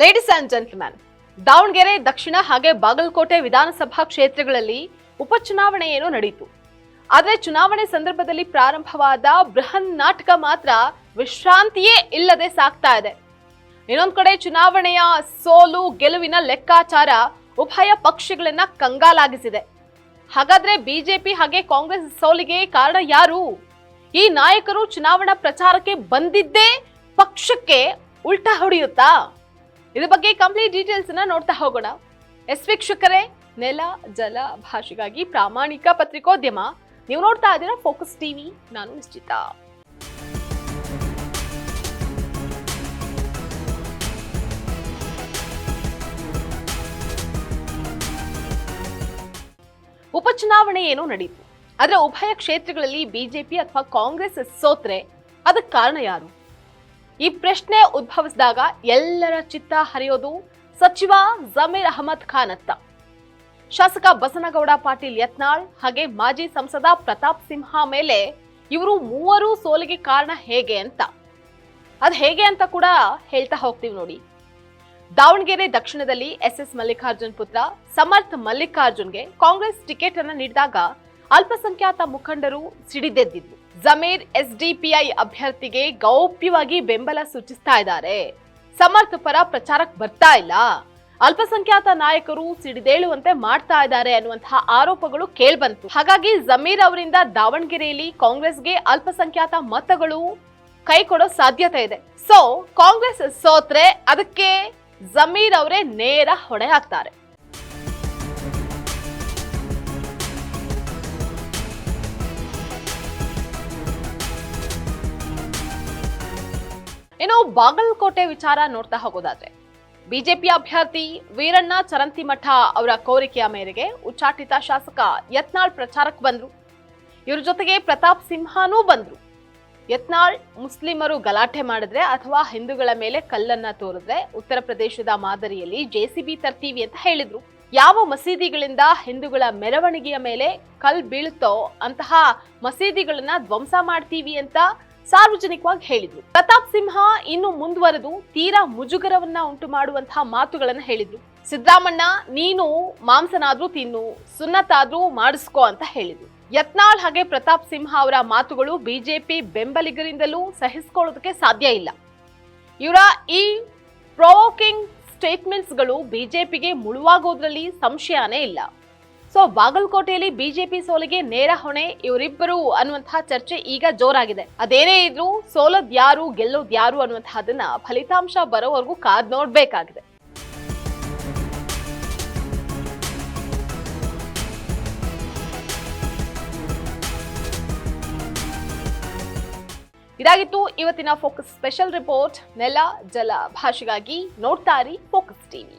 Ladies and gentleman, Davanagere ದಕ್ಷಿಣ ಹಾಗೆ ಬಾಗಲಕೋಟೆ ವಿಧಾನಸಭಾ ಕ್ಷೇತ್ರಗಳಲ್ಲಿ ಉಪಚುನಾವಣೆ ಏನೋ ನಡೆಯಿತು. ಆದರೆ ಚುನಾವಣೆ ಸಂದರ್ಭದಲ್ಲಿ ಪ್ರಾರಂಭವಾದ ಬೃಹನ್ ನಾಟಕ ಮಾತ್ರ ವಿಶ್ರಾಂತಿಯೇ ಇಲ್ಲದೆ ಸಾಗ್ತಾ ಇದೆ. ಇನ್ನೊಂದು ಕಡೆ ಚುನಾವಣೆಯ ಸೋಲು ಗೆಲುವಿನ ಲೆಕ್ಕಾಚಾರ ಉಭಯ ಪಕ್ಷಗಳನ್ನ ಕಂಗಾಲಾಗಿಸಿದೆ. ಹಾಗಾದ್ರೆ ಬಿಜೆಪಿ ಹಾಗೆ ಕಾಂಗ್ರೆಸ್ ಸೋಲಿಗೆ ಕಾರಣ ಯಾರು? ಈ ನಾಯಕರು ಚುನಾವಣಾ ಪ್ರಚಾರಕ್ಕೆ ಬಂದಿದ್ದೇ ಪಕ್ಷಕ್ಕೆ ಉಲ್ಟಾ ಹೊಡೆಯುತ್ತಾ? ಇದ್ರ ಬಗ್ಗೆ ಕಂಪ್ಲೀಟ್ ಡೀಟೇಲ್ಸ್ ಅನ್ನ ನೋಡ್ತಾ ಹೋಗೋಣ. ವೀಕ್ಷಕರೇ, ನೆಲ ಜಲ ಭಾಷೆಗಾಗಿ ಪ್ರಾಮಾಣಿಕ ಪತ್ರಿಕೋದ್ಯಮ. ನೀವು ನೋಡ್ತಾ ಇದ್ದೀರಾ ಫೋಕಸ್ ಟಿವಿ. ನಾನು ನಿಶ್ಚಿತ. ಉಪಚುನಾವಣೆ ಏನೋ ನಡೆಯಿತು. ಆದ್ರೆ ಉಭಯ ಕ್ಷೇತ್ರಗಳಲ್ಲಿ ಬಿಜೆಪಿ ಅಥವಾ ಕಾಂಗ್ರೆಸ್ ಸೋತ್ರೆ ಅದಕ್ಕೆ ಕಾರಣ ಯಾರು? ಈ ಪ್ರಶ್ನೆ ಉದ್ಭವಿಸಿದಾಗ ಎಲ್ಲರ ಚಿತ್ತ ಹರಿಯೋದು ಸಚಿವ ಜಮೀರ್ ಅಹಮದ್ ಖಾನ್ ಅತ್ತ. ಶಾಸಕ ಬಸನಗೌಡ ಪಾಟೀಲ್ ಯತ್ನಾಳ್ ಹಾಗೆ ಮಾಜಿ ಸಂಸದ ಪ್ರತಾಪ್ ಸಿಂಹ ಮೇಲೆ ಇವರು ಮೂವರು ಸೋಲಿಗೆ ಕಾರಣ ಹೇಗೆ ಅಂತ, ಅದ್ ಹೇಗೆ ಅಂತ ಕೂಡ ಹೇಳ್ತಾ ಹೋಗ್ತೀವಿ ನೋಡಿ. ದಾವಣಗೆರೆ ದಕ್ಷಿಣದಲ್ಲಿ ಎಸ್ ಮಲ್ಲಿಕಾರ್ಜುನ್ ಪುತ್ರ ಸಮರ್ಥ್ ಮಲ್ಲಿಕಾರ್ಜುನ್ಗೆ ಕಾಂಗ್ರೆಸ್ ಟಿಕೆಟ್ ಅನ್ನು ನೀಡಿದಾಗ ಅಲ್ಪಸಂಖ್ಯಾತ ಮುಖಂಡರು ಸಿಡಿದೆದ್ದಿದ್ರು. ಜಮೀರ್ ಎಸ್ಡಿಪಿಐ ಅಭ್ಯರ್ಥಿಗೆ ಗೌಪ್ಯವಾಗಿ ಬೆಂಬಲ ಸೂಚಿಸ್ತಾ ಇದ್ದಾರೆ, ಸಮರ್ಥ್ ಪರ ಪ್ರಚಾರಕ್ಕೆ ಬರ್ತಾ ಇಲ್ಲ, ಅಲ್ಪಸಂಖ್ಯಾತ ನಾಯಕರು ಸಿಡಿದೇಳುವಂತೆ ಮಾಡ್ತಾ ಇದ್ದಾರೆ ಅನ್ನುವಂತಹ ಆರೋಪಗಳು ಕೇಳ್ಬಂತು. ಹಾಗಾಗಿ ಜಮೀರ್ ಅವರಿಂದ ದಾವಣಗೆರೆಯಲ್ಲಿ ಕಾಂಗ್ರೆಸ್ಗೆ ಅಲ್ಪಸಂಖ್ಯಾತ ಮತಗಳು ಕೈ ಕೊಡೋ ಸಾಧ್ಯತೆ ಇದೆ. ಸೊ ಕಾಂಗ್ರೆಸ್ ಸೋತ್ರೆ ಅದಕ್ಕೆ ಜಮೀರ್ ಅವರೇ ನೇರ ಹೊಣೆ ಹಾಕ್ತಾರೆ. ಇನ್ನು ಬಾಗಲಕೋಟೆ ವಿಚಾರ ನೋಡ್ತಾ ಹೋಗೋದಾದ್ರೆ, ಬಿಜೆಪಿ ಅಭ್ಯರ್ಥಿ ವೀರಣ್ಣ ಚರಂತಿಮಠ ಅವರ ಕೋರಿಕೆಯ ಮೇರೆಗೆ ಉಚ್ಚಾಟಿತ ಶಾಸಕ ಯತ್ನಾಳ್ ಪ್ರಚಾರಕ್ಕೆ ಬಂದ್ರು. ಇವ್ರ ಜೊತೆಗೆ ಪ್ರತಾಪ್ ಸಿಂಹನೂ ಬಂದ್ರು. ಯತ್ನಾಳ್ ಮುಸ್ಲಿಮರು ಗಲಾಟೆ ಮಾಡಿದ್ರೆ ಅಥವಾ ಹಿಂದೂಗಳ ಮೇಲೆ ಕಲ್ಲನ್ನ ತೋರಿದ್ರೆ ಉತ್ತರ ಪ್ರದೇಶದ ಮಾದರಿಯಲ್ಲಿ ಜೆಸಿಬಿ ತರ್ತೀವಿ ಅಂತ ಹೇಳಿದ್ರು. ಯಾವ ಮಸೀದಿಗಳಿಂದ ಹಿಂದೂಗಳ ಮೆರವಣಿಗೆಯ ಮೇಲೆ ಕಲ್ ಬೀಳುತ್ತೋ ಅಂತಹ ಮಸೀದಿಗಳನ್ನ ಧ್ವಂಸ ಮಾಡ್ತೀವಿ ಅಂತ ಸಾರ್ವಜನಿಕವಾಗಿ ಹೇಳಿದ್ರು. ಪ್ರತಾಪ್ ಸಿಂಹ ಇನ್ನು ಮುಂದುವರೆದು ತೀರಾ ಮುಜುಗರವನ್ನ ಉಂಟು ಮಾಡುವಂತಹ ಮಾತುಗಳನ್ನ ಹೇಳಿದ್ರು. ಸಿದ್ದರಾಮಣ್ಣ, ನೀನು ಮಾಂಸನಾದ್ರೂ ತಿನ್ನು, ಸುನ್ನತಾದ್ರೂ ಮಾಡಿಸ್ಕೋ ಅಂತ ಹೇಳಿದ್ರು. ಯತ್ನಾಳ್ ಹಾಗೆ ಪ್ರತಾಪ್ ಸಿಂಹ ಅವರ ಮಾತುಗಳು ಬಿಜೆಪಿ ಬೆಂಬಲಿಗರಿಂದಲೂ ಸಹಿಸಿಕೊಳ್ಳೋದಕ್ಕೆ ಸಾಧ್ಯ ಇಲ್ಲ. ಇವರ ಈ ಪ್ರೊವೋಕಿಂಗ್ ಸ್ಟೇಟ್ಮೆಂಟ್ಸ್ಗಳು ಬಿಜೆಪಿಗೆ ಮುಳುವಾಗೋದ್ರಲ್ಲಿ ಸಂಶಯನೇ ಇಲ್ಲ. ಸೊ ಬಾಗಲಕೋಟೆಯಲ್ಲಿ ಬಿಜೆಪಿ ಸೋಲಿಗೆ ನೇರ ಹೊಣೆ ಇವರಿಬ್ಬರು ಅನ್ನುವಂತಹ ಚರ್ಚೆ ಈಗ ಜೋರಾಗಿದೆ. ಅದೇನೇ ಇದ್ರೂ ಸೋಲದ್ ಯಾರು ಗೆಲ್ಲೋದ್ ಯಾರು ಅನ್ನುವಂತಹದನ್ನ ಫಲಿತಾಂಶ ಬರೋವರೆಗೂ ಕಾದ್ ನೋಡ್ಬೇಕಾಗಿದೆ. ಇದಾಗಿತ್ತು ಇವತ್ತಿನ ಫೋಕಸ್ ಸ್ಪೆಷಲ್ ರಿಪೋರ್ಟ್. ನೆಲ ಜಲ ಭಾಷೆಗಾಗಿ ನೋಡ್ತಾ ಇರಿ ಫೋಕಸ್ ಟಿವಿ.